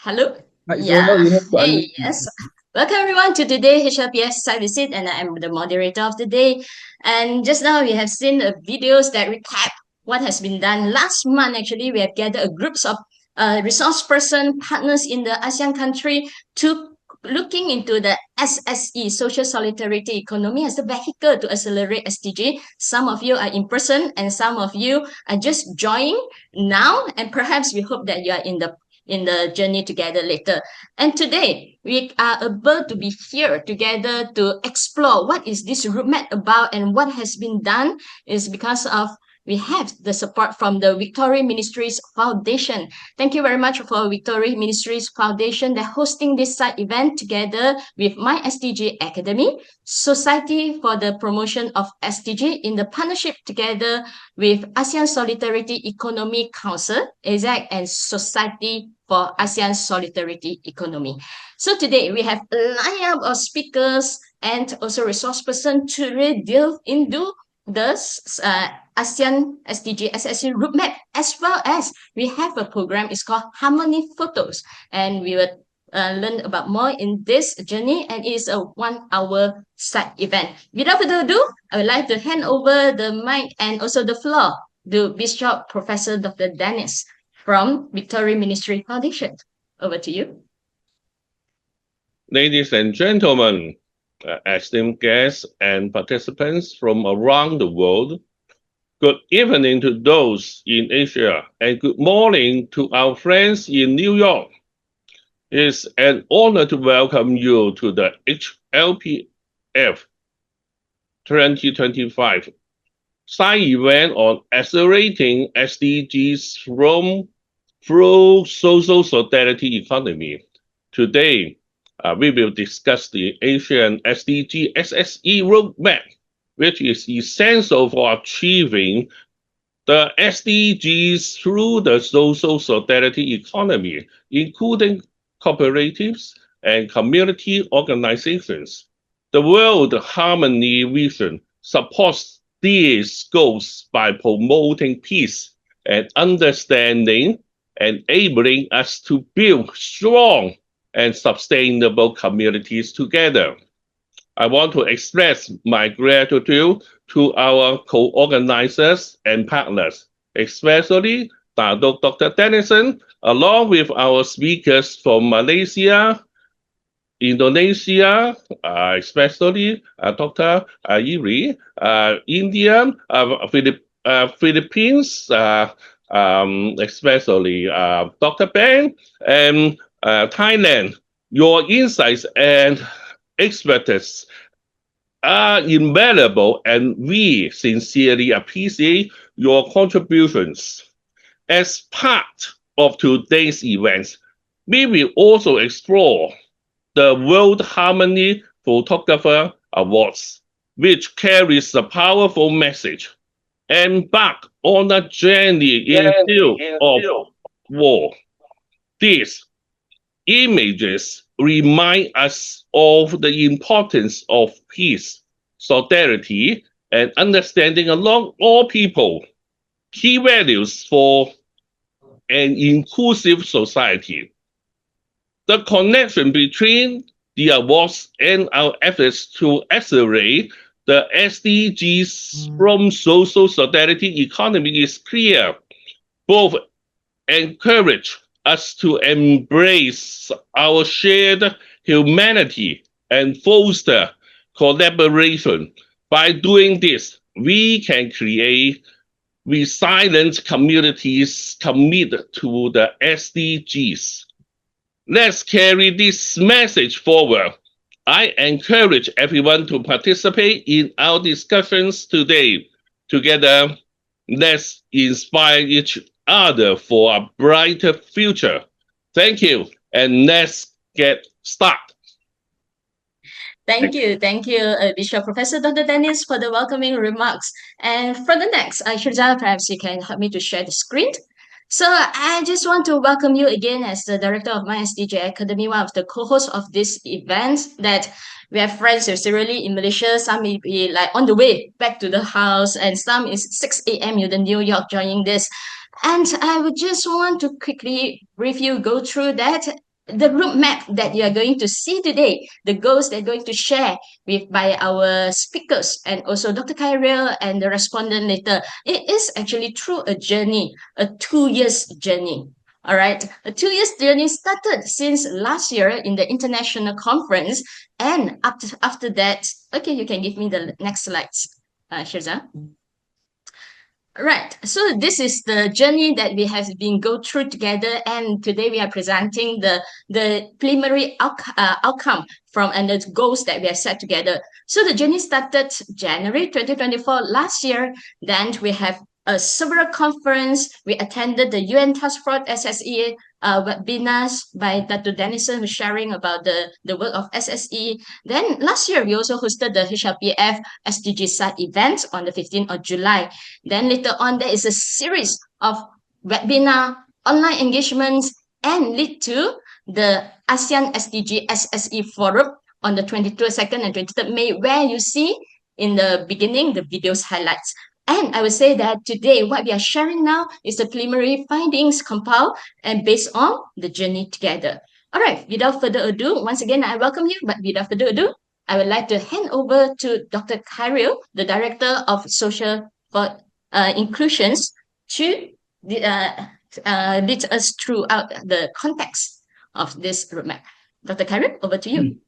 Hello. Right, so now Yeah. you have to Hey, yes. Welcome everyone to today HLPS site visit, and I am the moderator of the day. And just now we have seen videos that recap what has been done last month. Actually, we have gathered a groups of resource person partners in the ASEAN country to looking into the SSE, social solidarity economy, as the vehicle to accelerate SDG. Some of you are in person, and some of you are just joining now, and perhaps we hope that you are in the journey together later. And today, we are able to be here together to explore what is this roadmap about and what has been done is because of we have the support from the Victoria Ministries Foundation. Thank you very much for Victoria Ministries Foundation that hosting this side event together with My SDG Academy, Society for the Promotion of SDG in the partnership together with ASEAN Solidarity Economy Council, ASEC, and Society for ASEAN Solidarity Economy. So today we have a lineup of speakers and also resource person to really delve into the ASEAN SDG SSE roadmap, as well as we have a program. It's called Harmony Photos, and we will learn about more in this journey, and it is a 1 hour side event. Without further ado, I would like to hand over the mic and also the floor to Bishop Professor Dr. Dennis from Victoria Ministry Foundation. Over to you. Ladies and gentlemen, esteemed guests and participants from around the world, good evening to those in Asia, and good morning to our friends in New York. It's an honor to welcome you to the HLPF 2025 side event on accelerating SDGs through social solidarity economy. Today, we will discuss the ASEAN SDG SSE roadmap, which is essential for achieving the SDGs through the social solidarity economy, including cooperatives and community organizations. The World Harmony Vision supports these goals by promoting peace and understanding, enabling us to build strong and sustainable communities together. I want to express my gratitude to our co-organizers and partners, especially Dr. Dennison, along with our speakers from Malaysia, Indonesia, especially Dr. Iri, India, Philippines, especially Dr. Ben, and Thailand. Your insights and expertise are invaluable, and we sincerely appreciate your contributions. As part of today's events, we will also explore the World Harmony Photographer Awards, which carries a powerful message. Embark on a journey in field of war. These images remind us of the importance of peace, solidarity, and understanding among all people, key values for an inclusive society. The connection between the awards and our efforts to accelerate the SDGs from social solidarity economy is clear. Both encourage us to embrace our shared humanity and foster collaboration. By doing this, we can create resilient communities committed to the SDGs. Let's carry this message forward. I encourage everyone to participate in our discussions today. Together, let's inspire each other for a brighter future. Thank you, and let's get started. Thank you, Bishop Professor Dr. Dennis, for the welcoming remarks. And for the next, Shirja, perhaps you can help me to share the screen. So I just want to welcome you again as the director of My SDG Academy, one of the co-hosts of this event. That we have friends who's really in Malaysia. Some may be like on the way back to the house, and some is 6 a.m. in New York joining this. And I would just want to quickly review, go through that the roadmap that you are going to see today, the goals they're going to share with by our speakers and also Dr. Kyril and the respondent later, it is actually through a journey, a 2 years journey. All right, a 2 years journey started since last year in the international conference, and after that, okay, you can give me the next slides, Shirza. Right. So this is the journey that we have been go through together, and today we are presenting the preliminary outcome from and the goals that we have set together. So the journey started January 2024 last year. Then we have a several conference. We attended the UN Task Force SSE webinars by Dr. Dennison, who's sharing about the work of SSE. Then last year we also hosted the HLPF SDG site event on the 15th of July. Then later on, there is a series of webinar, online engagements, and lead to the ASEAN SDG SSE forum on the 22nd and 23rd May, where you see in the beginning the videos highlights. And I would say that today, what we are sharing now is the preliminary findings compiled and based on the journey together. All right, without further ado, once again, I welcome you, but without further ado, I would like to hand over to Dr. Kyril, the Director of Social Inclusions, to lead us throughout the context of this roadmap. Dr. Kyril, over to you.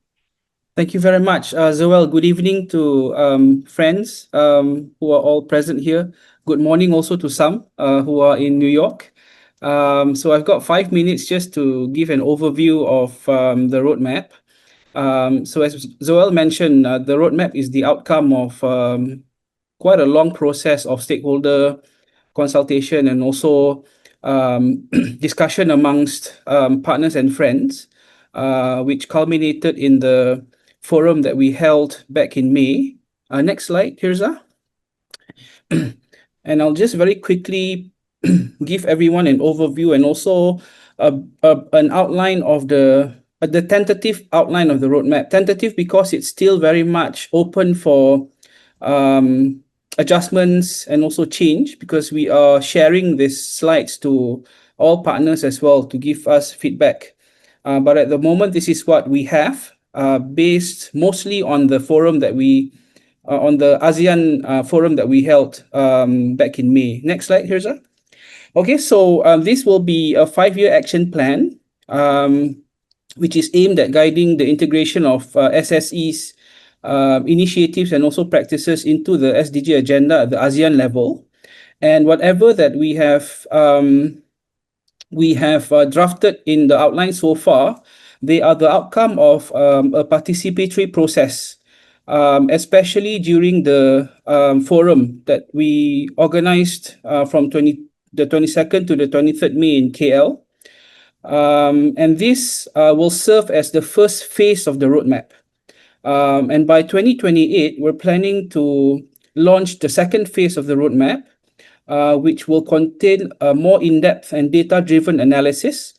Thank you very much, Zoel. Good evening to friends who are all present here. Good morning also to some who are in New York. So I've got 5 minutes just to give an overview of the roadmap. So as Zoel mentioned, the roadmap is the outcome of quite a long process of stakeholder consultation and also discussion amongst partners and friends, which culminated in the forum that we held back in May. Next slide, Tirza. And I'll just very quickly give everyone an overview and also an outline of the tentative outline of the roadmap. Tentative because it's still very much open for adjustments and also change, because we are sharing these slides to all partners as well to give us feedback. But at the moment, this is what we have, based mostly on the forum that we, on the ASEAN forum that we held back in May. Next slide, here's a. Okay, so this will be a 5-year action plan, which is aimed at guiding the integration of SSE's initiatives and also practices into the SDG agenda at the ASEAN level. And whatever that we have drafted in the outline so far, they are the outcome of a participatory process, especially during the forum that we organized from the 22nd to the 23rd May in KL. And this will serve as the first phase of the roadmap. And by 2028, we're planning to launch the second phase of the roadmap, which will contain a more in-depth and data-driven analysis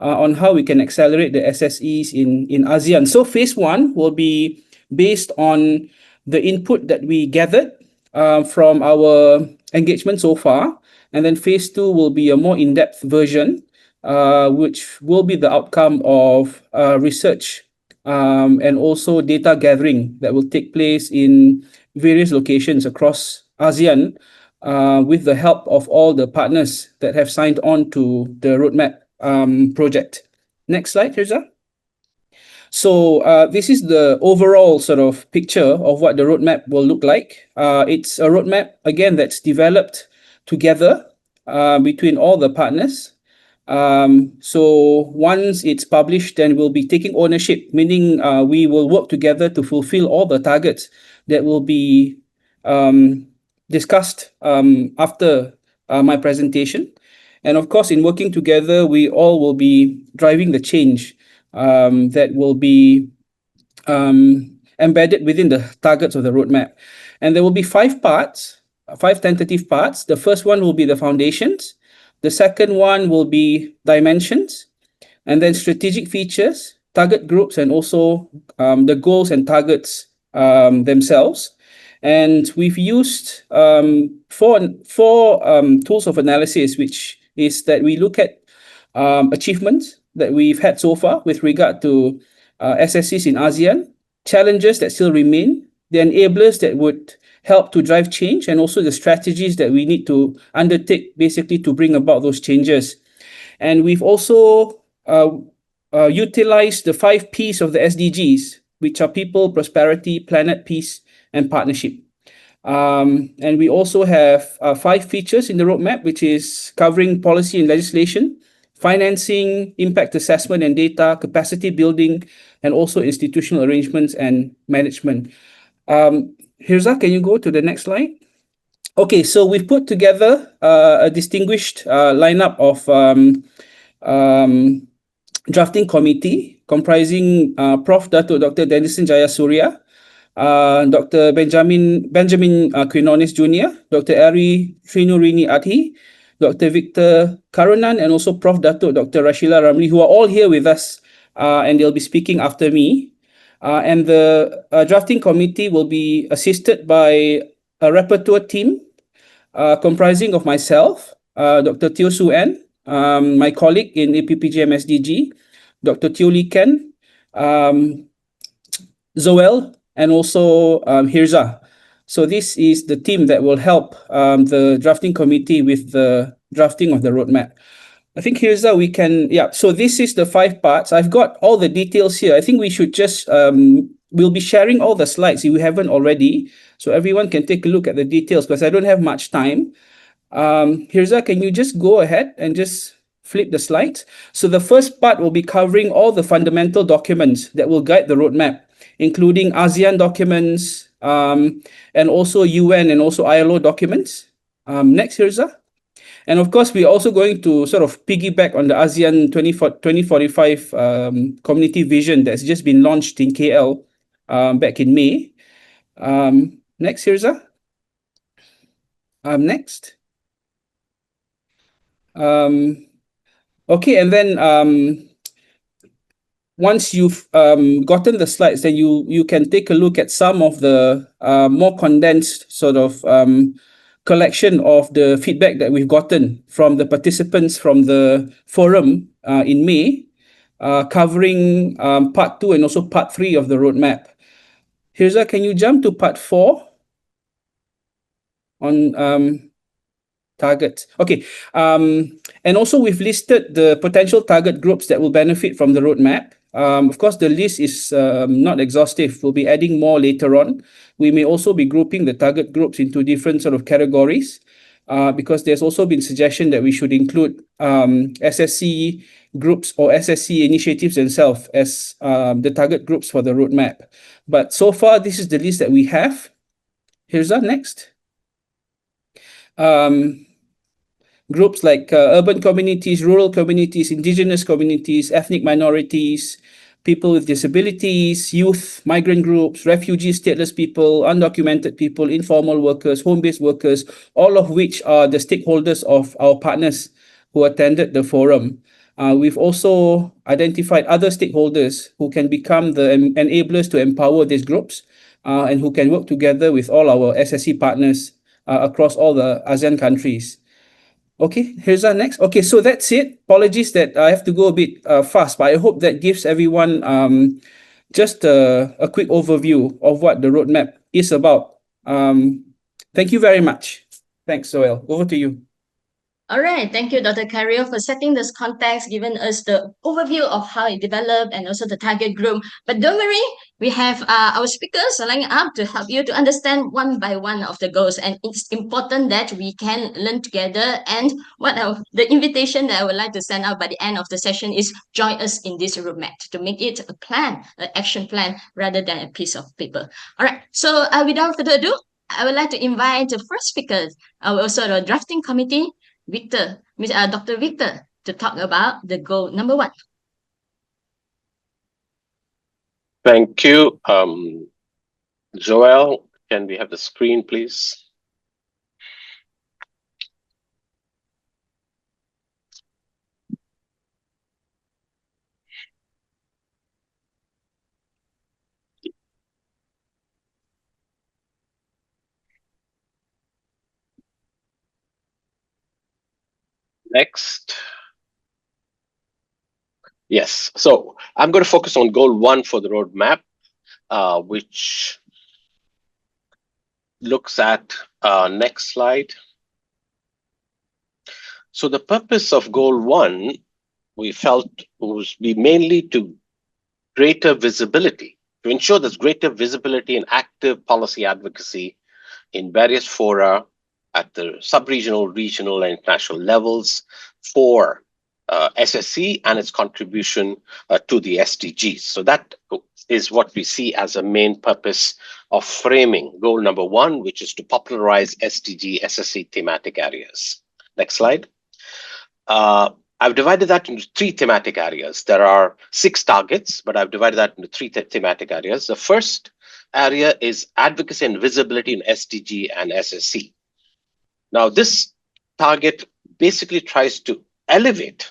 on how we can accelerate the SSEs in ASEAN. So phase 1 will be based on the input that we gathered from our engagement so far. And then phase 2 will be a more in-depth version, which will be the outcome of research and also data gathering that will take place in various locations across ASEAN, with the help of all the partners that have signed on to the roadmap project. Next slide, Tirza. So this is the overall sort of picture of what the roadmap will look like. It's a roadmap, again, that's developed together between all the partners. So once it's published, then we'll be taking ownership, meaning we will work together to fulfill all the targets that will be discussed after my presentation. And of course, in working together, we all will be driving the change that will be embedded within the targets of the roadmap. And there will be 5 parts, 5 tentative parts. The first one will be the foundations. The second one will be dimensions, and then strategic features, target groups, and also the goals and targets themselves. And we've used four tools of analysis, which is that we look at achievements, that we've had so far with regard to SSEs in ASEAN, challenges that still remain, the enablers that would help to drive change, and also the strategies that we need to undertake basically to bring about those changes. And we've also utilized the 5 Ps of the SDGs, which are people, prosperity, planet, peace, and partnership. And we also have 5 features in the roadmap, which is covering policy and legislation, financing, impact assessment and data, capacity building, and also institutional arrangements and management. Hirza, can you go to the next slide? Okay, so we've put together a distinguished lineup of drafting committee comprising Prof. Dato Dr. Denison Jayasuriya, Dr. Benjamin Quinones Jr., Dr. Ari Trinurini Adhi, Dr. Victor Karunan, and also Prof. Dato Dr. Rashila Ramli, who are all here with us, and they'll be speaking after me. And the drafting committee will be assisted by a rapporteur team comprising of myself, Dr. Teo Su En, my colleague in APPGM SDG, Dr. Teo Lee Ken, Zoel, and also Hirza. So this is the team that will help the drafting committee with the drafting of the roadmap. I think Hirza, we can, yeah. So this is the 5 parts. I've got all the details here. I think we should just, we'll be sharing all the slides if we haven't already. So everyone can take a look at the details because I don't have much time. Hirza, can you just go ahead and just flip the slides? So the first part will be covering all the fundamental documents that will guide the roadmap, including ASEAN documents, and also UN and also ILO documents. Next, Hirza. And of course, we're also going to sort of piggyback on the ASEAN 2045 community vision that's just been launched in KL back in May. Next, Hirza. Next. Okay, and then once you've gotten the slides, then you can take a look at some of the more condensed sort of collection of the feedback that we've gotten from the participants from the forum in May, covering part 2 and also part 3 of the roadmap. Hirza, can you jump to part 4 on targets? Okay, and also we've listed the potential target groups that will benefit from the roadmap. Of course, the list is not exhaustive. We'll be adding more later on. We may also be grouping the target groups into different sort of categories because there's also been suggestion that we should include SSE groups or SSE initiatives themselves as the target groups for the roadmap. But so far, this is the list that we have. Here's our next. Groups like urban communities, rural communities, indigenous communities, ethnic minorities, people with disabilities, youth, migrant groups, refugees, stateless people, undocumented people, informal workers, home-based workers, all of which are the stakeholders of our partners who attended the forum. We've also identified other stakeholders who can become the enablers to empower these groups and who can work together with all our SSE partners across all the ASEAN countries. Okay, here's our next. Okay, so that's it. Apologies that I have to go a bit fast, but I hope that gives everyone just a quick overview of what the roadmap is about. Thank you very much. Thanks, Joel. Over to you. All right, thank you, Dr. Carrier, for setting this context, giving us the overview of how it developed and also the target group. But don't worry, we have our speakers lining up to help you to understand one by one of the goals. And it's important that we can learn together. And the invitation that I would like to send out by the end of the session is join us in this roadmap to make it a plan, an action plan, rather than a piece of paper. All right, so without further ado, I would like to invite the first speaker, also the drafting committee, Dr. Victor, to talk about the goal number 1. Thank you. Joel, can we have the screen, please? Next. Yes. So I'm going to focus on goal 1 for the roadmap, which looks at next slide. So the purpose of goal 1, we felt, was be mainly to greater visibility, to ensure there's greater visibility and active policy advocacy in various fora at the sub-regional, regional, and international levels for SSE and its contribution to the SDGs. So that is what we see as a main purpose of framing goal number 1, which is to popularize SDG SSE thematic areas. Next slide. I've divided that into 3 thematic areas. There are 6 targets, but I've divided that into 3 thematic areas. The first area is advocacy and visibility in SDG and SSE. Now, this target basically tries to elevate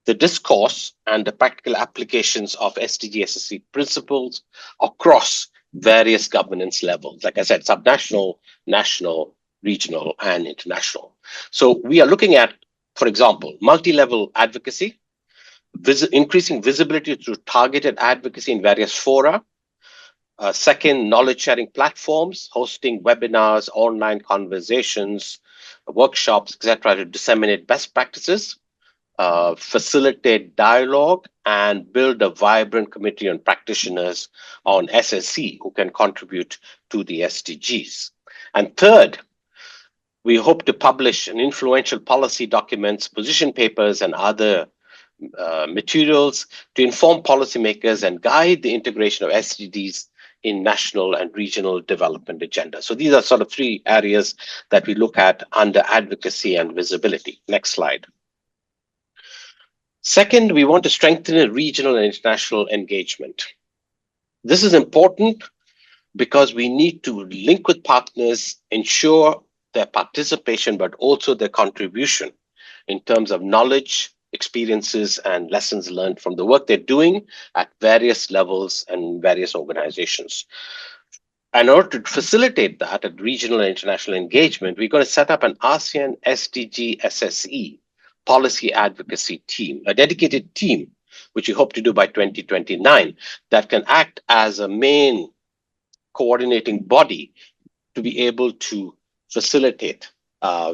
the discourse and the practical applications of SDG SSE principles across various governance levels. Like I said, subnational, national, regional, and international. So we are looking at, for example, multi-level advocacy, increasing visibility through targeted advocacy in various fora. Second, knowledge sharing platforms, hosting webinars, online conversations, workshops, etc., to disseminate best practices, facilitate dialogue, and build a vibrant community on practitioners on SSE who can contribute to the SDGs. And third, we hope to publish an influential policy documents, position papers, and other materials to inform policymakers and guide the integration of SDGs in national and regional development agenda. So these are sort of 3 areas that we look at under advocacy and visibility. Next slide. Second, we want to strengthen regional and international engagement. This is important because we need to link with partners, ensure their participation, but also their contribution in terms of knowledge, experiences, and lessons learned from the work they're doing at various levels and various organizations. In order to facilitate that at regional and international engagement, we're going to set up an ASEAN SDG SSE policy advocacy team, a dedicated team, which we hope to do by 2029, that can act as a main coordinating body to be able to facilitate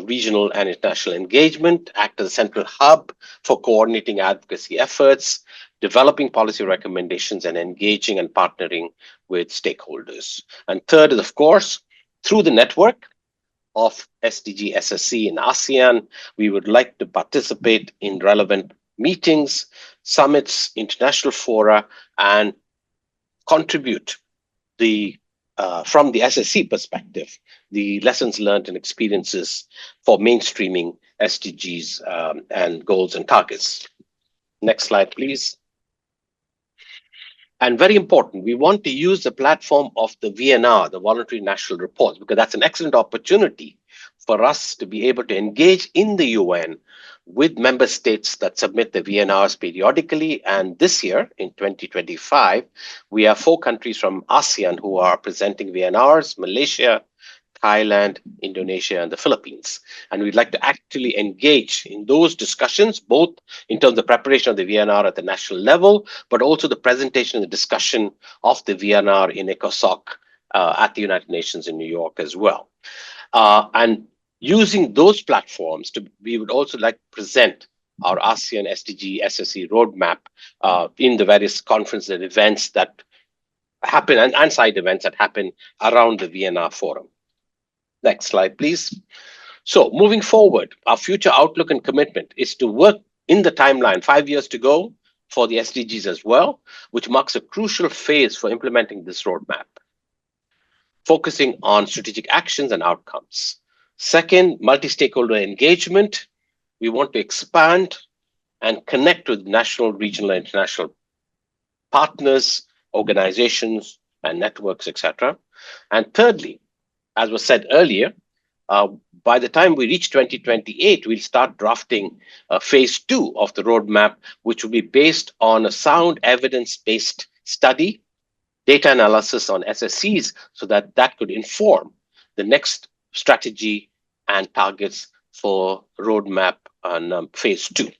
regional and international engagement, act as a central hub for coordinating advocacy efforts, developing policy recommendations, and engaging and partnering with stakeholders. And third is, of course, through the network of SDG SSE in ASEAN, we would like to participate in relevant meetings, summits, international fora, and contribute from the SSE perspective, the lessons learned and experiences for mainstreaming SDGs and goals and targets. Next slide, please. And very important, we want to use the platform of the VNR, the Voluntary National Reports, because that's an excellent opportunity for us to be able to engage in the UN with member states that submit the VNRs periodically. And this year, in 2025, we have 4 countries from ASEAN who are presenting VNRs: Malaysia, Thailand, Indonesia, and the Philippines. And we'd like to actually engage in those discussions, both in terms of preparation of the VNR at the national level, but also the presentation and the discussion of the VNR in ECOSOC at the United Nations in New York as well. And using those platforms, we would also like to present our ASEAN SDG SSE roadmap in the various conferences and events that happen and side events that happen around the VNR forum. Next slide, please. So moving forward, our future outlook and commitment is to work in the timeline, 5 years to go for the SDGs as well, which marks a crucial phase for implementing this roadmap, focusing on strategic actions and outcomes. Second, multi-stakeholder engagement. We want to expand and connect with national, regional, and international partners, organizations, and networks, etc. And thirdly, as was said earlier, by the time we reach 2028, we'll start drafting phase 2 of the roadmap, which will be based on a sound evidence-based study, data analysis on SSEs, so that could inform the next strategy and targets for roadmap on phase 2.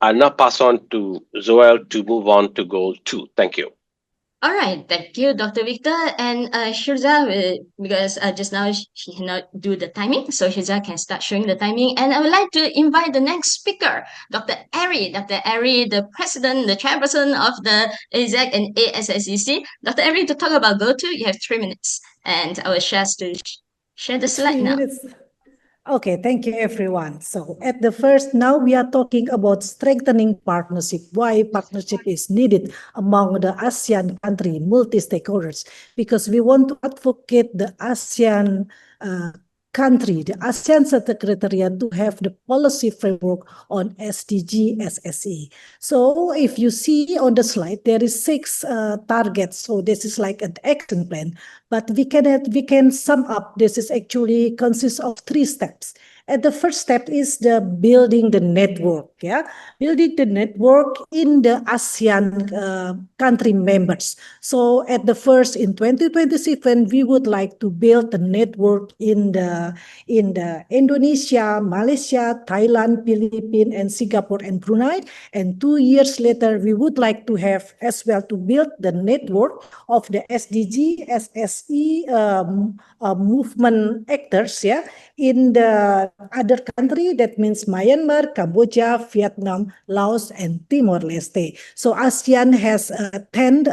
I'll now pass on to Zoel to move on to goal 2. Thank you. All right, thank you, Dr. Victor. And Shirza, because just now she cannot do the timing, so Shirza can start showing the timing. And I would like to invite the next speaker, Dr. Ari. Dr. Ari, the president, the chairperson of the ASEC and ASSEC. Dr. Ari, to talk about Go-To, you have 3 minutes. And I will share the slide 3 now. minutes. Okay, thank you everyone. So at the first, now we are talking about strengthening partnership, why partnership is needed among the ASEAN country, multi-stakeholders, because we want to advocate the ASEAN country, the ASEAN Secretariat to have the policy framework on SDG, SSE. So if you see on the slide, there is 6 targets. So this is like an action plan. But we can sum up. This is actually consists of 3 steps. And the first step is the building the network. Yeah, building the network in the ASEAN country members. So at the first in 2027, we would like to build the network in the Indonesia, Malaysia, Thailand, Philippines, and Singapore and Brunei. And 2 years later, we would like to have as well to build the network of the SDG, SSE movement actors, yeah, in the other country, that means Myanmar, Cambodia, Vietnam, Laos, and Timor-Leste. So ASEAN has 10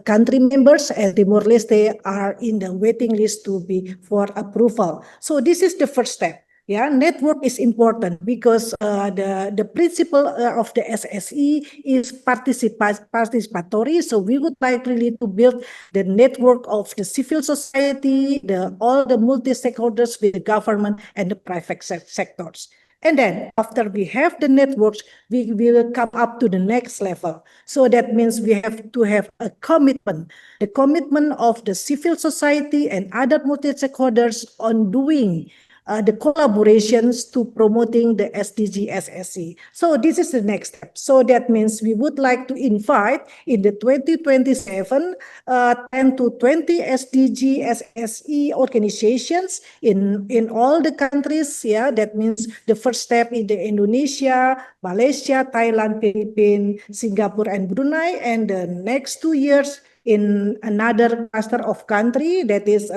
country members, and Timor-Leste are in the waiting list to be for approval. So this is the first step. Yeah, network is important because the principle of the SSE is participatory. So we would like really to build the network of the civil society, all the multi-stakeholders with the government and the private sectors. And then after we have the networks, we will come up to the next level. So that means we have to have a commitment, the commitment of the civil society and other multi-stakeholders on doing the collaborations to promoting the SDG SSE. So this is the next step. So that means we would like to invite in the 2027 10 to 20 SDG SSE organizations in all the countries. Yeah, that means the first step in the Indonesia, Malaysia, Thailand, Philippines, Singapore, and Brunei, and the next 2 years in another cluster of country, that is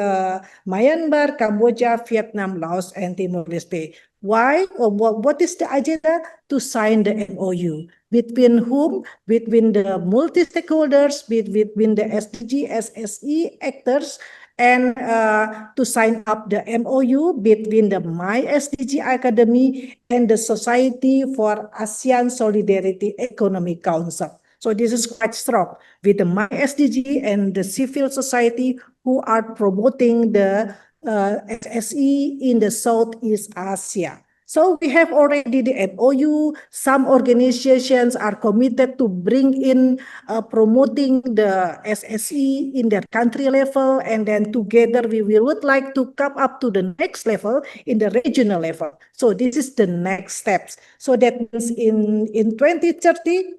Myanmar, Cambodia, Vietnam, Laos, and Timor-Leste. Why? Or what is the agenda? To sign the MOU. Between whom? Between the multi-stakeholders, between the SDG, SSE actors, and to sign up the MOU between the My SDG Academy and the Society for ASEAN Solidarity Economic Council. So this is quite strong with the My SDG and the civil society who are promoting the SSE in the Southeast Asia. So we have already the MOU. Some organizations are committed to bring in promoting the SSE in their country level, and then together we would like to come up to the next level in the regional level. So this is the next steps. So that means in 2030,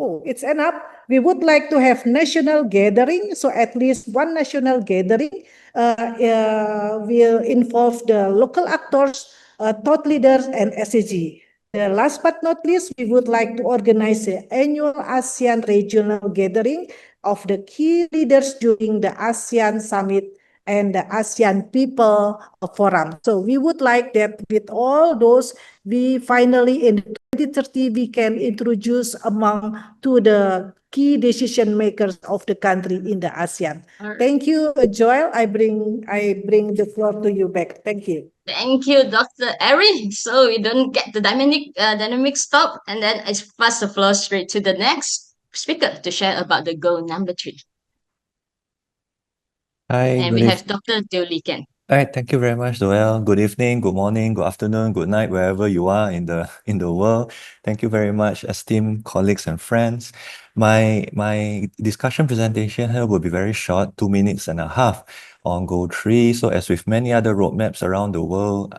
oh, it's enough. We would like to have national gathering. So at least one national gathering will involve the local actors, thought leaders, and SDG. The last but not least, we would like to organize the annual ASEAN regional gathering of the key leaders during the ASEAN Summit and the ASEAN People Forum. So we would like that with all those, we finally in 2030, we can introduce among to the key decision makers of the country in the ASEAN. All right. Thank you, Joel. I bring the floor to you back. Thank you. Thank you, Dr. Ari. So we don't get the dynamic stop, and then I pass the floor straight to the next speaker to share about the goal number 3. Hi, And we have Dr. Teo Lee Ken. All right, thank you very much, Joel. Good evening, good morning, good afternoon, good night, wherever you are in the world. Thank you very much, esteemed colleagues and friends. My discussion presentation here will be very short, 2.5 minutes on Goal 3. So as with many other roadmaps around the world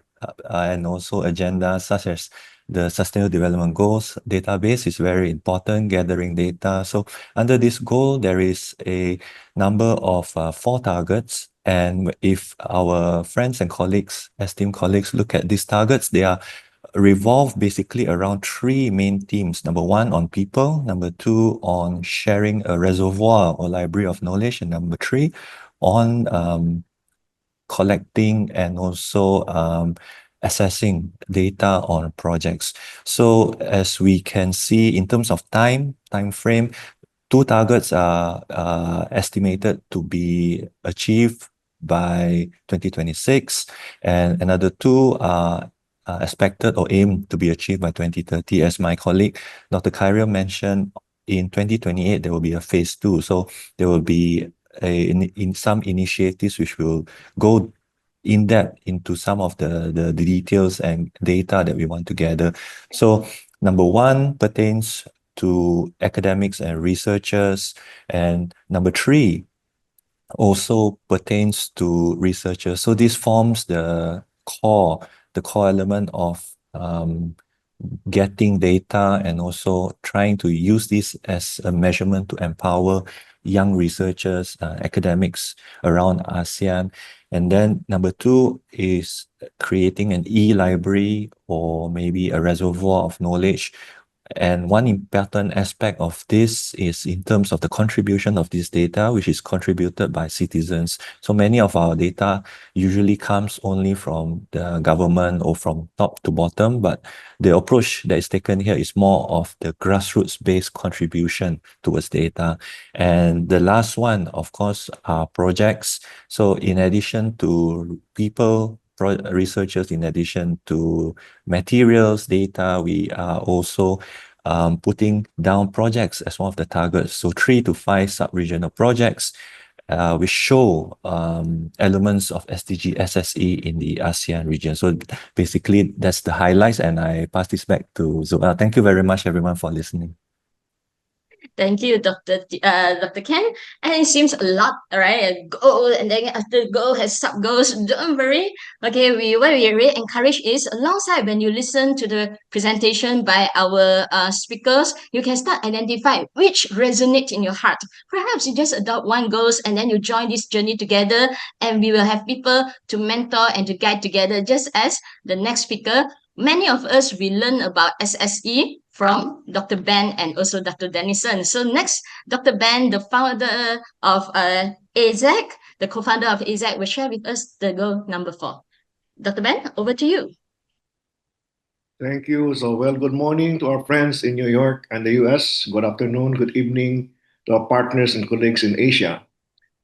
and also agendas such as the Sustainable Development Goals, database is very important, gathering data. So under this goal, there is a number of 4 targets. And if our friends and colleagues, esteemed colleagues, look at these targets, they are revolve basically around three main themes. Number one, on people. Number two, on sharing a reservoir or library of knowledge. And number three, on collecting and also assessing data on projects. So as we can see in terms of time frame, two targets are estimated to be achieved by 2026, and another two are expected or aimed to be achieved by 2030. As my colleague Dr. Khairil mentioned, in 2028 there will be a phase two. So there will be in some initiatives which will go in depth into some of the details and data that we want to gather. So number one pertains to academics and researchers, and number three also pertains to researchers. So this forms the core element of getting data and also trying to use this as a measurement to empower young researchers, academics around ASEAN. And then number two is creating an e-library or maybe a reservoir of knowledge. And one important aspect of this is in terms of the contribution of this data, which is contributed by citizens. So many of our data usually comes only from the government or from top to bottom, but the approach that is taken here is more of the grassroots-based contribution towards data. And the last one, of course, are projects. So in addition to people, researchers, in addition to materials, data, we are also putting down projects as one of the targets. So 3 to 5 sub-regional projects which show elements of SDG SSE in the ASEAN region. So basically that's the highlights, and I pass this back to Zoel. Thank you very much everyone for listening. Thank you, Dr. Ken. And it seems a lot, right? A goal, and then after goal has sub goals. Don't worry. Okay, what we really encourage is, alongside when you listen to the presentation by our speakers, you can start identify which resonate in your heart. Perhaps you just adopt one goals and then you join this journey together, and we will have people to mentor and to guide together. Just as the next speaker, many of us, we learn about SSE from Dr. Ben and also Dr. Dennison. So next, Dr. Ben, the founder of ASEC, the co-founder of ASEC, will share with us the goal number 4. Dr. Ben, over to you. Thank you. So, well, good morning to our friends in New York and the US. Good afternoon, good evening to our partners and colleagues in Asia.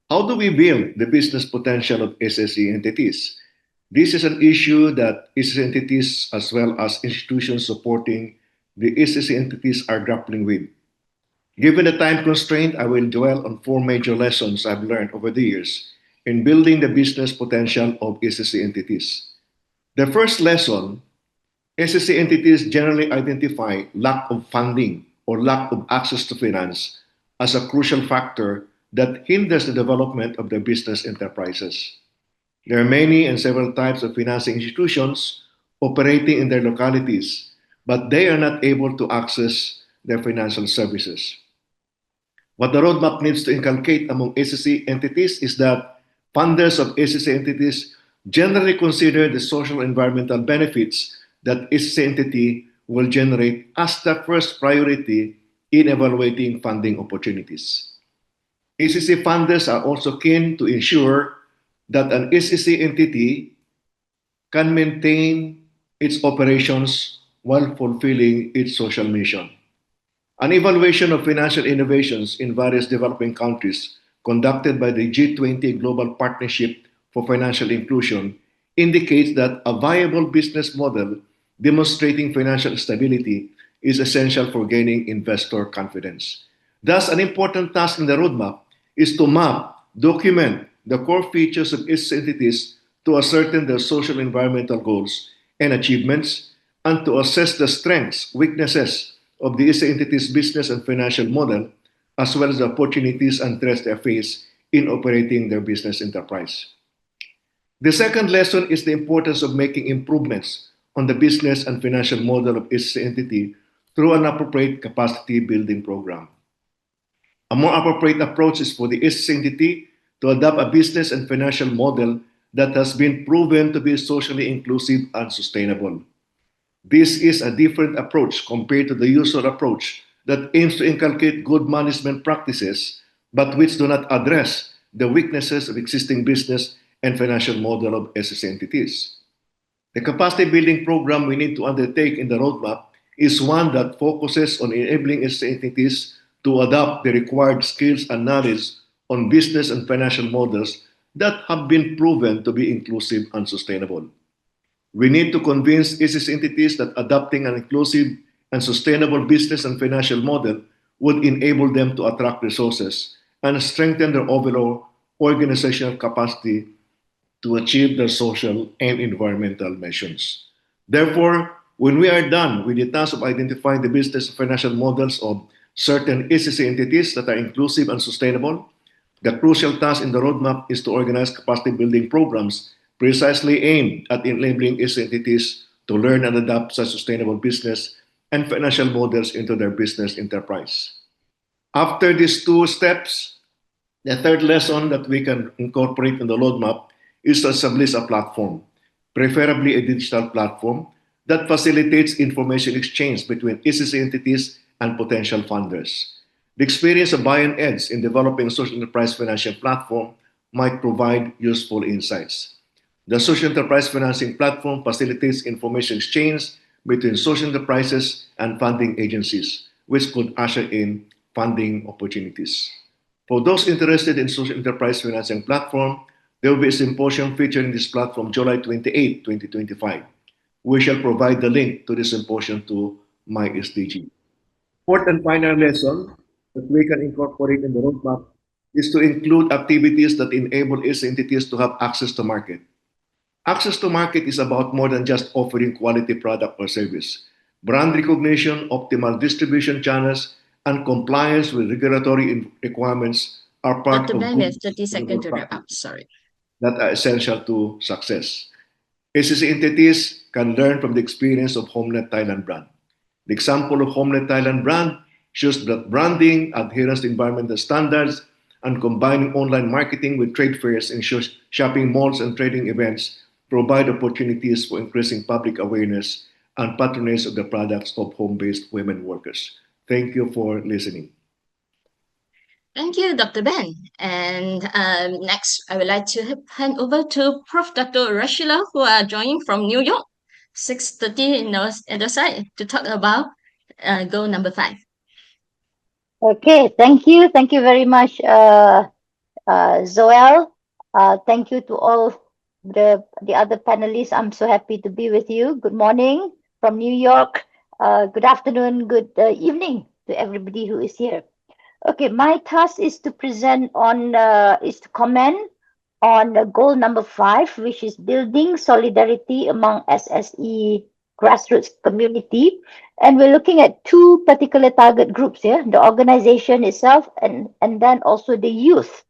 How do we build the business potential of SSE entities? This is an issue that SSE entities as well as institutions supporting the SSE entities are grappling with. Given the time constraint, I will dwell on 4 major lessons I've learned over the years in building the business potential of SSE entities. The first lesson, SSE entities generally identify lack of funding or lack of access to finance as a crucial factor that hinders the development of their business enterprises. There are many and several types of financing institutions operating in their localities, but they are not able to access their financial services. What the roadmap needs to inculcate among SSE entities is that funders of SSE entities generally consider the social and environmental benefits that SSE entity will generate as the first priority in evaluating funding opportunities. SSE funders are also keen to ensure that an SSE entity can maintain its operations while fulfilling its social mission. An evaluation of financial innovations in various developing countries conducted by the G20 Global Partnership for Financial Inclusion indicates that a viable business model demonstrating financial stability is essential for gaining investor confidence. Thus, an important task in the roadmap is to map, document the core features of its entities to ascertain their social environmental goals and achievements, and to assess the strengths, weaknesses of the SSE entity's business and financial model, as well as the opportunities and threats they face in operating their business enterprise. The second lesson is the importance of making improvements on the business and financial model of SSE entity through an appropriate capacity building program. A more appropriate approach is for the SSE entity to adopt a business and financial model that has been proven to be socially inclusive and sustainable. This is a different approach compared to the usual approach that aims to inculcate good management practices, but which do not address the weaknesses of existing business and financial model of SSE entities. The capacity building program we need to undertake in the roadmap is one that focuses on enabling SSE entities to adopt the required skills and knowledge on business and financial models that have been proven to be inclusive and sustainable. We need to convince SSE entities that adopting an inclusive and sustainable business and financial model would enable them to attract resources and strengthen their overall organizational capacity to achieve their social and environmental missions. Therefore, when we are done with the task of identifying the business and financial models of certain SSE entities that are inclusive and sustainable, the crucial task in the roadmap is to organize capacity building programs precisely aimed at enabling SSE entities to learn and adapt such sustainable business and financial models into their business enterprise. After these two steps, the third lesson that we can incorporate in the roadmap is to establish a platform, preferably a digital platform, that facilitates information exchange between SSE entities and potential funders. The experience of Bayern Eds in developing a social enterprise financial platform might provide useful insights. The social enterprise financing platform facilitates information exchange between social enterprises and funding agencies, which could usher in funding opportunities. For those interested in social enterprise financing platform, there will be a symposium featuring this platform July 28, 2025. We shall provide the link to the symposium to my SDG. Fourth and final lesson that we can incorporate in the roadmap is to include activities that enable its entities to have access to market. Access to market is about more than just offering quality product or service. Brand recognition, optimal distribution channels, and compliance with regulatory requirements are part Dr. of Ben, we have good 30 seconds to wrap practice up. Sorry. that are essential to success. SSE entities can learn from the experience of HomeNet Thailand brand. The example of HomeNet Thailand brand shows that branding, adherence to environmental standards, and combining online marketing with trade fairs in shopping malls and trading events provide opportunities for increasing public awareness and patronage of the products of home-based women workers. Thank you for listening. Thank you, Dr. Ben. And next, I would like to hand over to Prof. Dr. Rashila, who are joining from New York, 6:30 in the other side, to talk about goal number 5. Okay, thank you. Thank you very much, Zoel. Thank you to all the other panelists. I'm so happy to be with you. Good morning from New York. Good afternoon, good evening to everybody who is here. Okay, my task is to comment on goal number 5, which is building solidarity among SSE grassroots community. And we're looking at two particular target groups here, the organization itself and then also the youth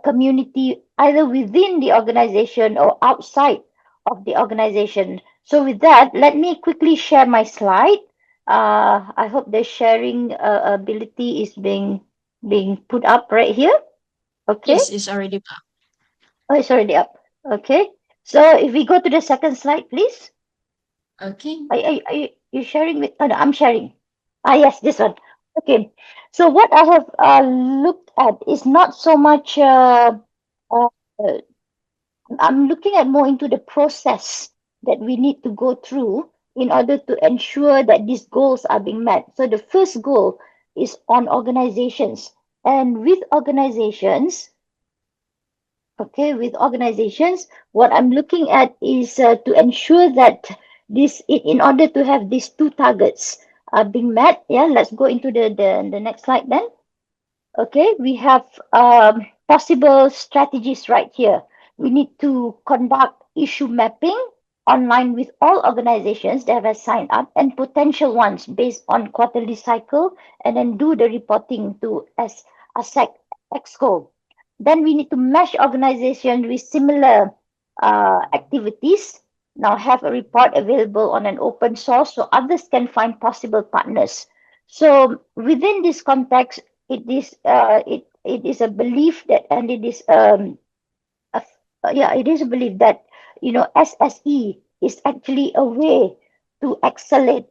community, either within the organization or outside of the organization. So with that, let me quickly share my slide. I hope the sharing ability is being put up right here. Okay. Yes, it's already up. Oh, it's already up. Okay. So if we go to the second slide, please. Okay. Are you sharing with? Oh, no, I'm sharing. Yes, this one. Okay. So what I have looked at is not so much. I'm looking at more into the process that we need to go through in order to ensure that these goals are being met. So the first goal is on organizations, and with organizations. Okay, with organizations, what I'm looking at is to ensure that this, in order to have these two targets being met. Yeah, let's go into the next slide then. Okay, we have possible strategies right here. We need to conduct issue mapping online with all organizations that have signed up and potential ones based on quarterly cycle, and then do the reporting to ASEC Exco. Then we need to mesh organizations with similar activities. Now have a report available on an open source so others can find possible partners. So within this context, it is a belief that, and it is it is a belief that SSE is actually a way to accelerate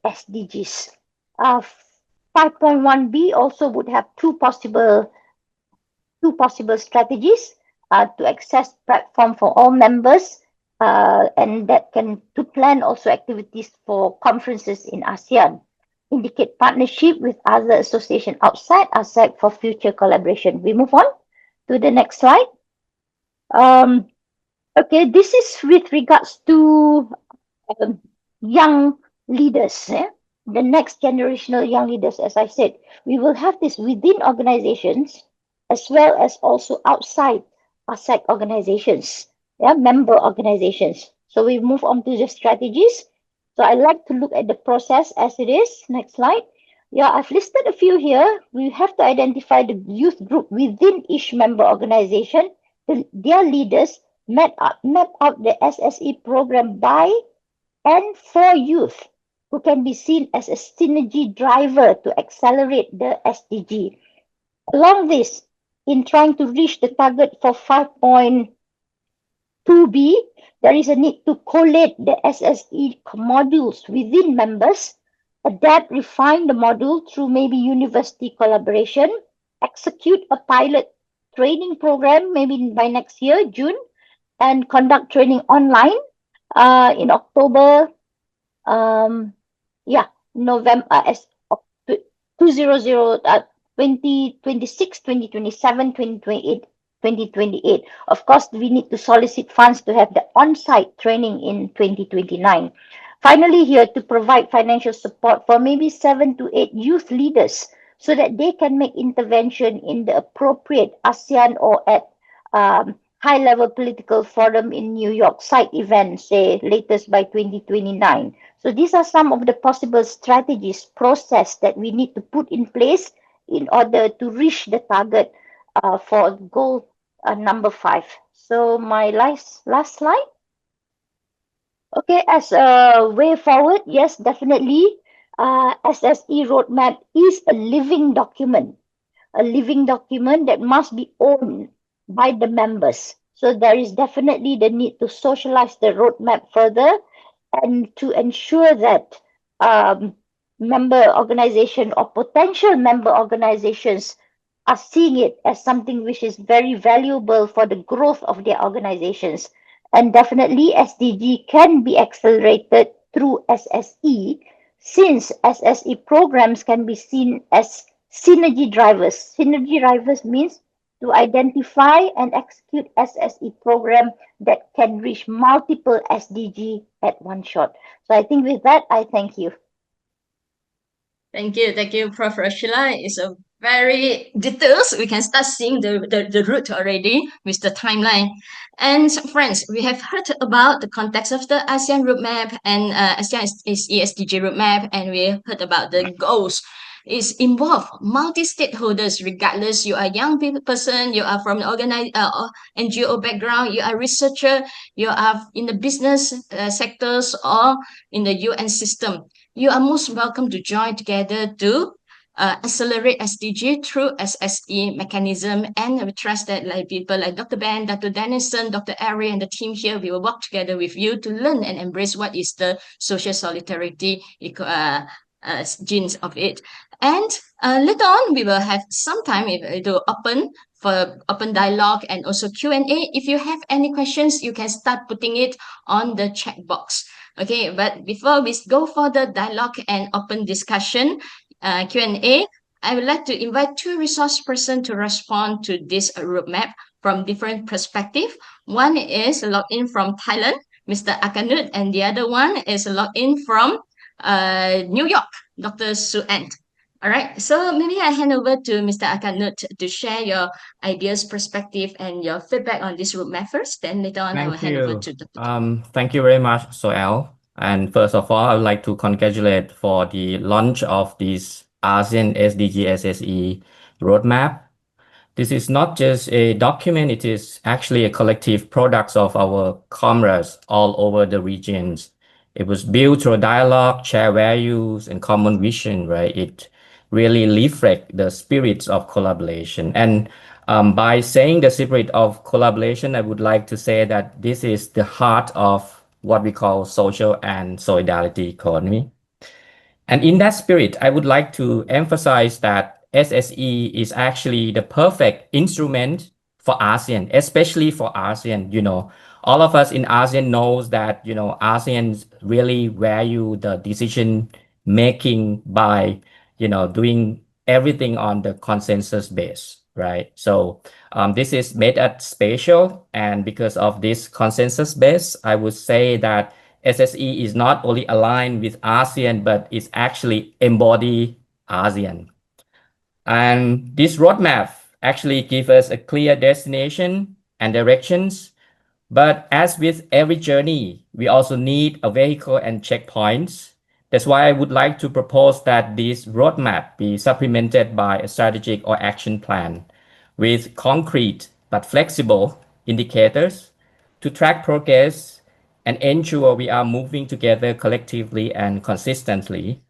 SDGs. 5.1b also would have two possible strategies to access platform for all members, and that can to plan also activities for conferences in ASEAN, indicate partnership with other association outside ASEAN for future collaboration. We move on to the next slide. Okay, this is with regards to young leaders, the next generational young leaders. As I said, we will have this within organizations as well as also outside ASEC organizations, member organizations. So we move on to the strategies. So I like to look at the process as it is. Next slide. Yeah, I've listed a few here. We have to identify the youth group within each member organization, their leaders, map out the SSE program by and for youth who can be seen as a synergy driver to accelerate the SDG. Along this, in trying to reach the target for 5.2b, there is a need to collate the SSE modules within members, adapt, refine the module through maybe university collaboration, execute a pilot training program maybe by next year, June, and conduct training online in October, November, 2026, 2027, 2028. 2028. Of course, we need to solicit funds to have the on-site training in 2029. Finally, here to provide financial support for maybe 7 to 8 youth leaders so that they can make intervention in the appropriate ASEAN or at high-level political forum in New York site event, say latest by 2029. So these are some of the possible strategies, process that we need to put in place in order to reach the target for goal number 5. So my last slide. Okay, as a way forward, yes, definitely, SSE roadmap is a living document that must be owned by the members. So there is definitely the need to socialize the roadmap further and to ensure that member organization or potential member organizations are seeing it as something which is very valuable for the growth of their organizations. And definitely SDG can be accelerated through SSE, since SSE programs can be seen as synergy drivers. Synergy drivers means to identify and execute SSE program that can reach multiple SDG at one shot. So I think with that, I thank you. Thank you, Prof. Rashila. It's a very details. We can start seeing the route already with the timeline. And friends, we have heard about the context of the ASEAN roadmap and ASEAN is ESDG roadmap, and we heard about the goals. It's involve multi-stakeholders, regardless you are a young person, you are from the NGO background, you are a researcher, you are in the business sectors or in the UN system. You are most welcome to join together to accelerate SDG through SSE mechanism, and we trust that like people like Dr. Ben, Dr. Dennison, Dr. Ari, and the team here, we will work together with you to learn and embrace what is the social solidarity genes of it. And later on, we will have some time to open dialogue and also Q&A. If you have any questions, you can start putting it on the chat box. Okay, but before we go for the dialogue and open discussion, Q&A, I would like to invite 2 resource persons to respond to this roadmap from different perspectives. One is logged in from Thailand, Mr. Akanut, and the other one is logged in from New York, Dr. Suant. All right, so maybe I hand over to Mr. Akanut to share your ideas, perspective, and your feedback on this roadmap first. Then later on, I will hand over to Dr. Thank you very much, Soel. And first of all, I would like to congratulate for the launch of this ASEAN SDG SSE roadmap. This is not just a document, it is actually a collective product of our comrades all over the regions. It was built through dialogue, shared values, and common vision, right? It really reflects the spirits of collaboration. And by saying the spirit of collaboration, I would like to say that this is the heart of what we call social and solidarity economy. And in that spirit, I would like to emphasize that SSE is actually the perfect instrument for ASEAN, especially for ASEAN. All of us in ASEAN knows that, ASEAN really value the decision making by, doing everything on the consensus base, right? So this is made us special. And because of this consensus base, I would say that SSE is not only aligned with ASEAN, but it's actually embody ASEAN. And this roadmap actually gives us a clear destination and directions. But as with every journey, we also need a vehicle and checkpoints. That's why I would like to propose that this roadmap be supplemented by a strategic or action plan with concrete but flexible indicators to track progress and ensure we are moving together collectively and consistently.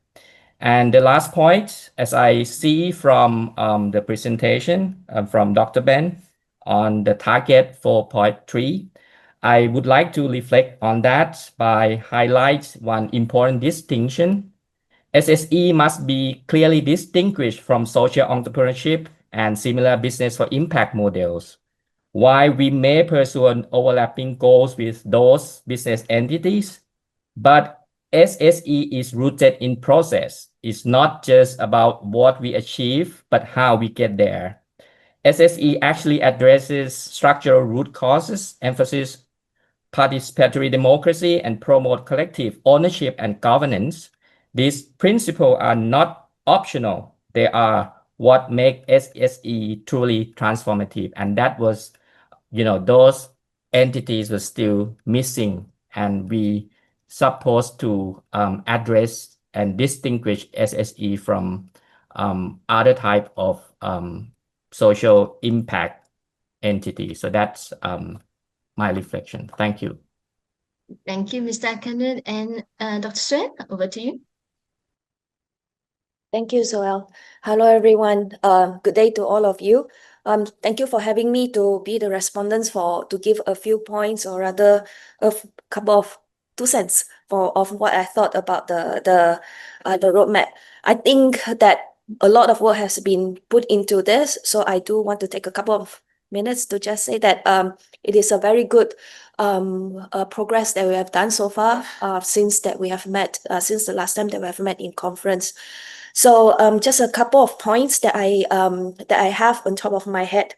And the last point, as I see from the presentation from Dr. Ben on the target 4.3, I would like to reflect on that by highlight one important distinction. SSE must be clearly distinguished from social entrepreneurship and similar business for impact models. While we may pursue overlapping goals with those business entities, but SSE is rooted in process. It's not just about what we achieve, but how we get there. SSE actually addresses structural root causes, emphasis participatory democracy, and promote collective ownership and governance. These principles are not optional. They are what make SSE truly transformative. And that was, those entities were still missing, and we supposed to address and distinguish SSE from other type of social impact entities. So that's my reflection. Thank you. Thank you, Mr. Akanan. And Dr. Suen, over to you. Thank you, Soel. Hello, everyone. Good day to all of you. Thank you for having me to be the respondents to give a few points, or rather a couple of 2 cents of what I thought about the roadmap. I think that a lot of work has been put into this, so I do want to take a couple of minutes to just say that it is a very good progress that we have done so far since we have met since the last time that we have met in conference. So just a couple of points that I have on top of my head.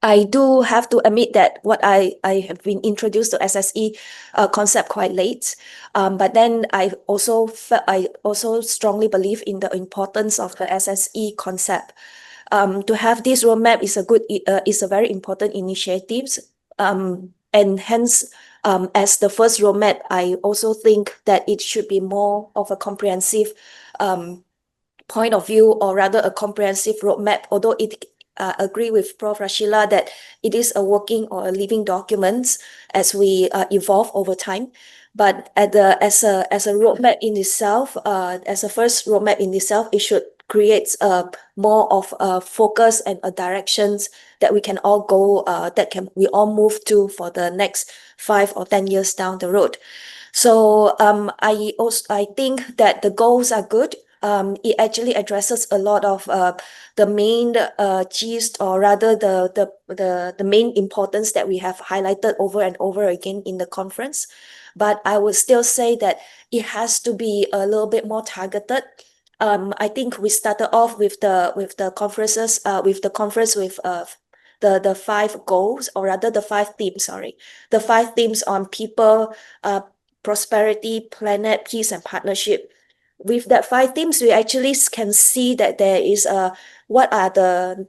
I do have to admit that what I have been introduced to SSE concept quite late, but then I also strongly believe in the importance of the SSE concept. To have this roadmap is a very important initiative, and hence, as the first roadmap, I also think that it should be more of a comprehensive point of view, or rather a comprehensive roadmap, although it agree with Prof. Rashila that it is a working or a living document as we evolve over time. But as a roadmap in itself, as a first roadmap in itself, it should create more of a focus and a directions that we can all go, we all move to for the next 5 or 10 years down the road. So I think that the goals are good. It actually addresses a lot of the main gist, or rather the main importance that we have highlighted over and over again in the conference. But I would still say that it has to be a little bit more targeted. I think we started off with the conference with the 5 goals, or rather the 5 themes. The 5 themes on people, prosperity, planet, peace, and partnership. With that 5 themes, we actually can see that there is what are the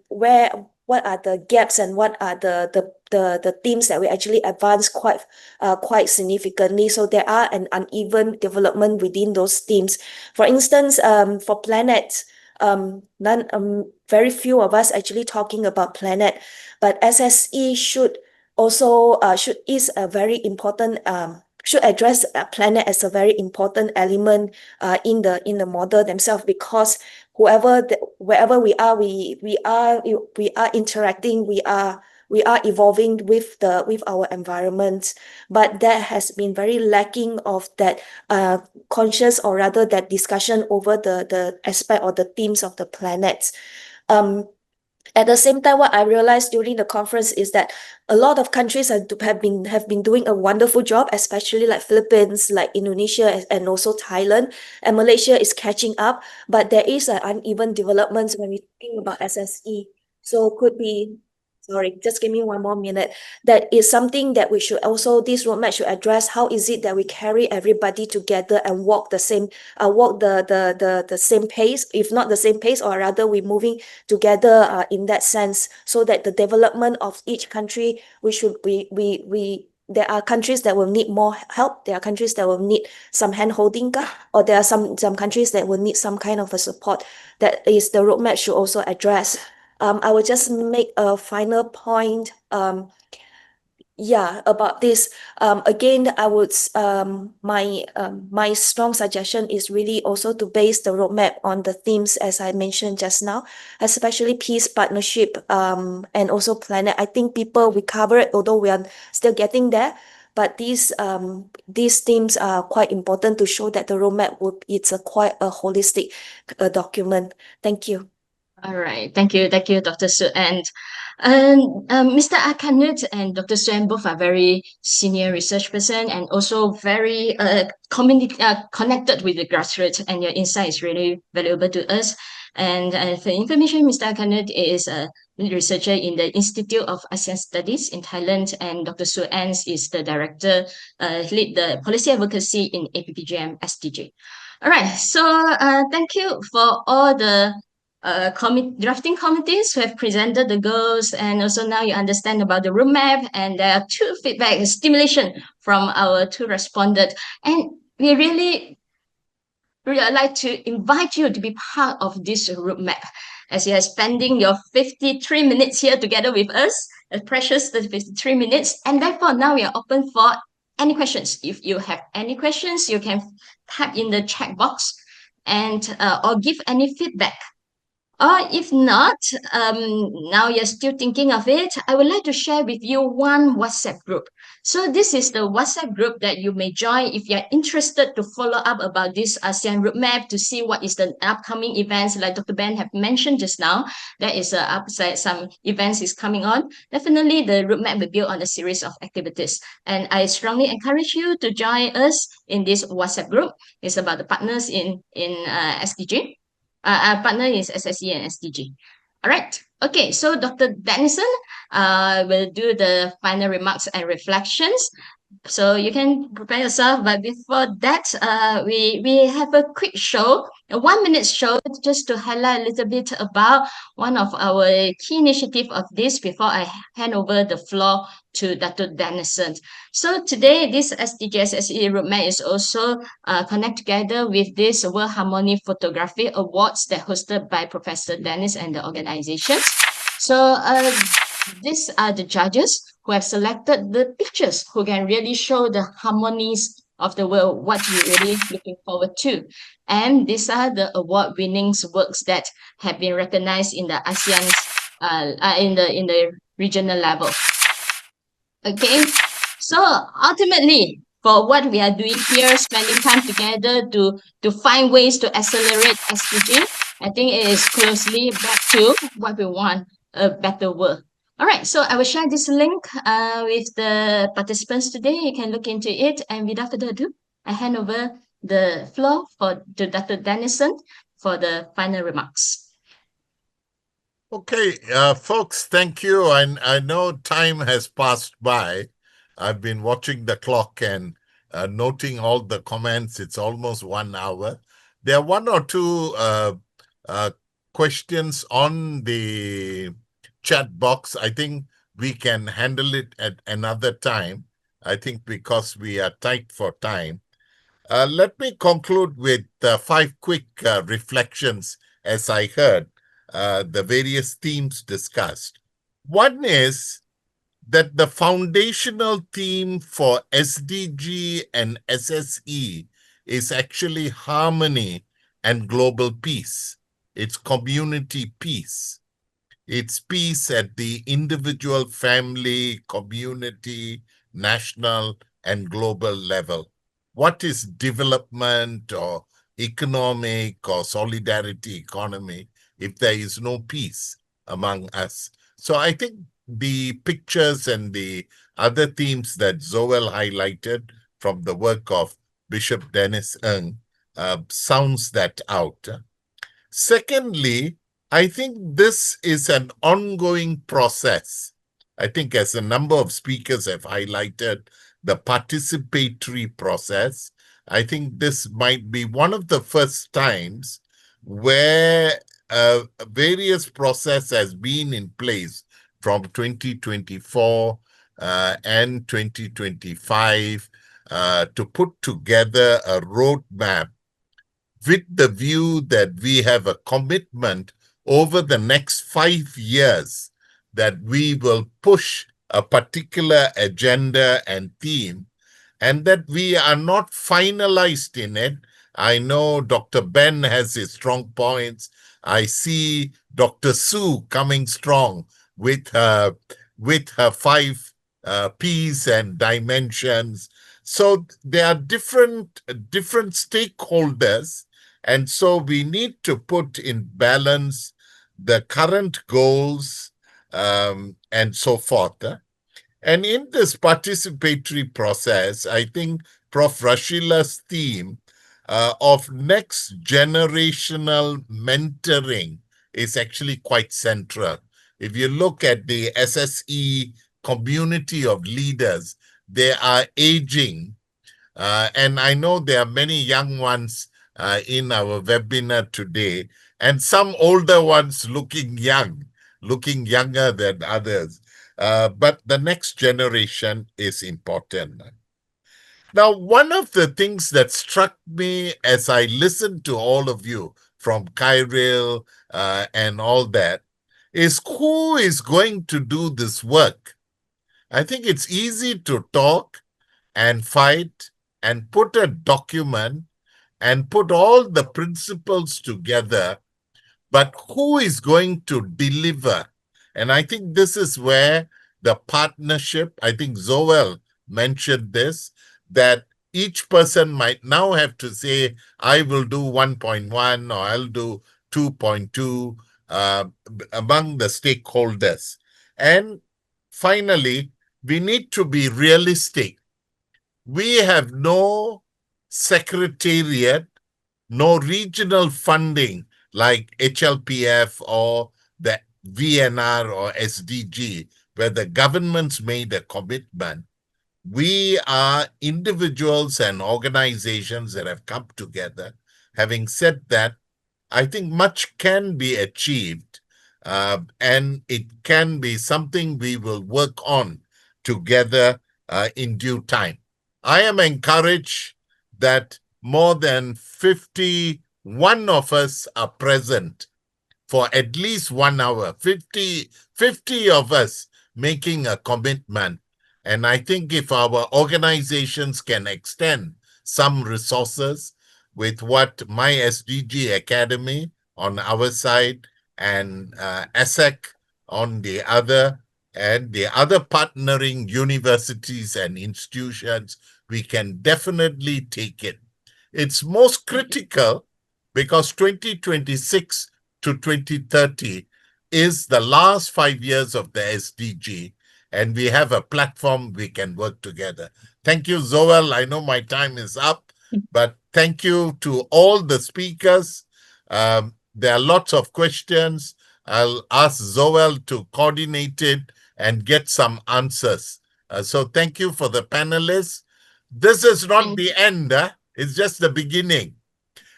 gaps, and what are the themes that we actually advance quite significantly. So there are an uneven development within those themes. For instance, for planet, very few of us actually talking about planet, but SSE should address planet as a very important element in the model themselves, because wherever we are interacting, we are we are evolving with our environment, but there has been very lacking of that conscious, or rather that discussion over the aspect or the themes of the planet. At the same time, what I realized during the conference is that a lot of countries have been doing a wonderful job, especially like Philippines, like Indonesia, and also Thailand, and Malaysia is catching up. But there is an uneven development when we're talking about SSE. So could be, sorry, just give me one more minute. That is something that we should also, this roadmap should address. How is it that we carry everybody together and walk the same same pace, if not the same pace, or rather we're moving together in that sense, so that the development of each country, there are countries that will need more help, there are countries that will need some hand holding, or there are some countries that will need some kind of a support. That is the roadmap should also address. I will just make a final point about this. Again, I would my strong suggestion is really also to base the roadmap on the themes as I mentioned just now, especially peace, partnership, and also planet. I think we cover it, although we are still getting there. But these themes are quite important to show that the roadmap it's quite a holistic document. Thank you. All right. Thank you, Dr. Su. And Mr. Akanut and Dr. Suen both are very senior research person and also very connected with the grassroots, and your insight is really valuable to us. And for information, Mr. Akanut is a lead researcher in the Institute of ASEAN Studies in Thailand, and Dr. Su Ans is the director, lead the policy advocacy in APPGM SDG. All right. So thank you for all the drafting committees who have presented the goals, and also now you understand about the roadmap, and there are two feedback stimulation from our two respondents, and we really like to invite you to be part of this roadmap as you are spending your 53 minutes here together with us, a precious 53 minutes, and therefore now we are open for any questions. If you have any questions, you can type in the chat box and or give any feedback. Or if not, now you're still thinking of it, I would like to share with you one WhatsApp group. So this is the WhatsApp group that you may join if you're interested to follow up about this ASEAN roadmap, to see what is the upcoming events, like Dr. Ben have mentioned just now. There is some events is coming on. Definitely the roadmap will build on a series of activities. And I strongly encourage you to join us in this WhatsApp group. It's about the partners in SDG. Our partner is SSE and SDG. All right. Okay. So Dr. Dennison will do the final remarks and reflections. So you can prepare yourself. But before that, we have a quick show, a 1-minute show, just to highlight a little bit about one of our key initiative of this before I hand over the floor to Dr. Dennison. So today, this SDG SSE roadmap is also connect together with this World Harmony Photography Awards that hosted by Professor Dennis and the organizations. So these are the judges who have selected the pictures who can really show the harmonies of the world, what you're really looking forward to. And these are the award-winning works that have been recognized in the ASEAN, in the regional level. Okay, so ultimately, for what we are doing here, spending time together to find ways to accelerate SDG, I think it is closely back to what we want, a better world. All right, so I will share this link with the participants today. You can look into it. And without further ado, I hand over the floor to Dr. Dennison for the final remarks. Okay, folks, thank you. I know time has passed by. I've been watching the clock and noting all the comments. It's almost 1 hour. There are one or two questions on the chat box. I think we can handle it at another time. I think because we are tight for time. Let me conclude with 5 quick reflections as I heard the various themes discussed. One is that the foundational theme for SDG and SSE is actually harmony and global peace. It's community peace. It's peace at the individual, family, community, national, and global level. What is development or economic or solidarity economy if there is no peace among us? So I think the pictures and the other themes that Zoel highlighted from the work of Bishop Dennis Ng sounds that out. Secondly, I think this is an ongoing process. I think as a number of speakers have highlighted the participatory process, I think this might be one of the first times where various process has been in place from 2024 and 2025 to put together a roadmap with the view that we have a commitment over the next 5 years that we will push a particular agenda and theme, and that we are not finalized in it. I know Dr. Ben has his strong points. I see Dr. Sue coming strong with her 5 P's and dimensions. So there are different stakeholders, and so we need to put in balance the current goals and so forth. And in this participatory process, I think Prof. Rashila's theme of next generational mentoring is actually quite central. If you look at the SSE community of leaders, they are aging. And I know there are many young ones in our webinar today, and some older ones looking younger than others. But the next generation is important. Now, one of the things that struck me as I listened to all of you from Kyril and all that is who is going to do this work? I think it's easy to talk and fight and put a document and put all the principles together, but who is going to deliver? And I think this is where the partnership, I think Zoel mentioned this, that each person might now have to say, I will do 1.1 or I'll do 2.2 among the stakeholders. And finally, we need to be realistic. We have no secretariat, no regional funding like HLPF or the VNR or SDG, where the government's made a commitment. We are individuals and organizations that have come together. Having said that, I think much can be achieved, and it can be something we will work on together in due time. I am encouraged that more than 51 of us are present for at least 1 hour, 50 of us making a commitment. And I think if our organizations can extend some resources with what my SDG Academy on our side and ASEC on the other, and the other partnering universities and institutions, we can definitely take it. It's most critical because 2026 to 2030 is the last 5 years of the SDG, and we have a platform we can work together. Thank you, Zoel. I know my time is up, but thank you to all the speakers. There are lots of questions. I'll ask Zoel to coordinate it and get some answers. So thank you for the panelists. This is not the end. It's just the beginning.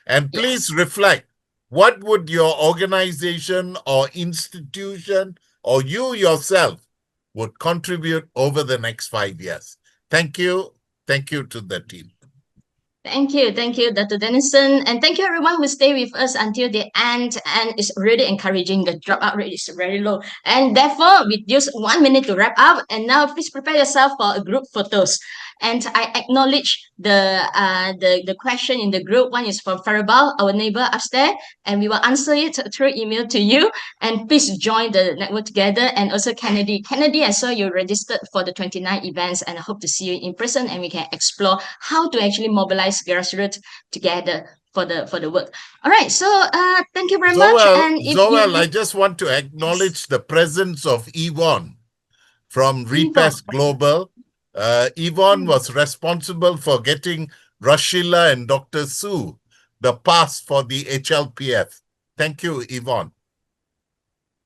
And please reflect. What would your organization or institution or you yourself would contribute over the next 5 years? Thank you. Thank you to the team. Thank you, Dr. Dennison, and thank you everyone who stayed with us until the end. And it's really encouraging. The dropout rate is very low, and therefore we use 1 minute to wrap up. And now, please prepare yourself for a group photos. And I acknowledge the question in the group. One is from Farabal, our neighbor upstairs, and we will answer it through email to you. And please join the network together. And also Kennedy. Kennedy, I saw you registered for the 29 events, and I hope to see you in person, and we can explore how to actually mobilize grassroots together for the work. All right, so thank you very much. And if Zoel, you I just want to acknowledge the presence of Yvonne from Repest Global. Yvonne was responsible for getting Rashila and Dr. Su the pass for the HLPF. Thank you, Yvonne.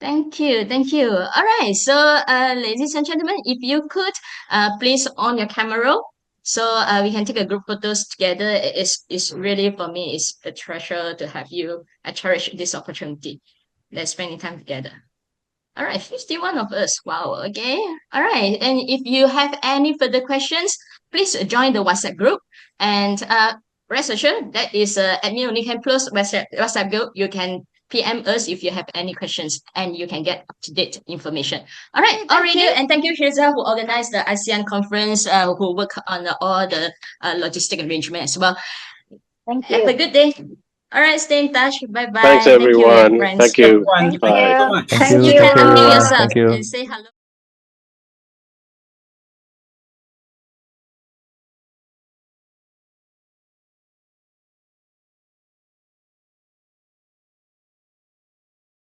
Thank you. Thank you. All right. So, ladies and gentlemen, if you could please on your camera, so we can take a group photos together. It's really, for me, it's a treasure to have you. I cherish this opportunity. Let's spend time together. All right, 51 of us. Wow. Okay. All right. And if you have any further questions, please join the WhatsApp group. And rest assured that is admin only can plus WhatsApp group. You can PM us if you have any questions, and you can get up-to-date information. All right, Thank you. and thank you, Shirza, who organized the ASEAN conference, who work on all the logistic arrangement as well. Thank Have a you. good day. All right, stay in touch. Bye-bye. Thanks, Thank you, everyone. friends. Thank you. Thank Bye. you. Thank You you. can Thank you, unmute everyone. yourself Thank you. and say hello.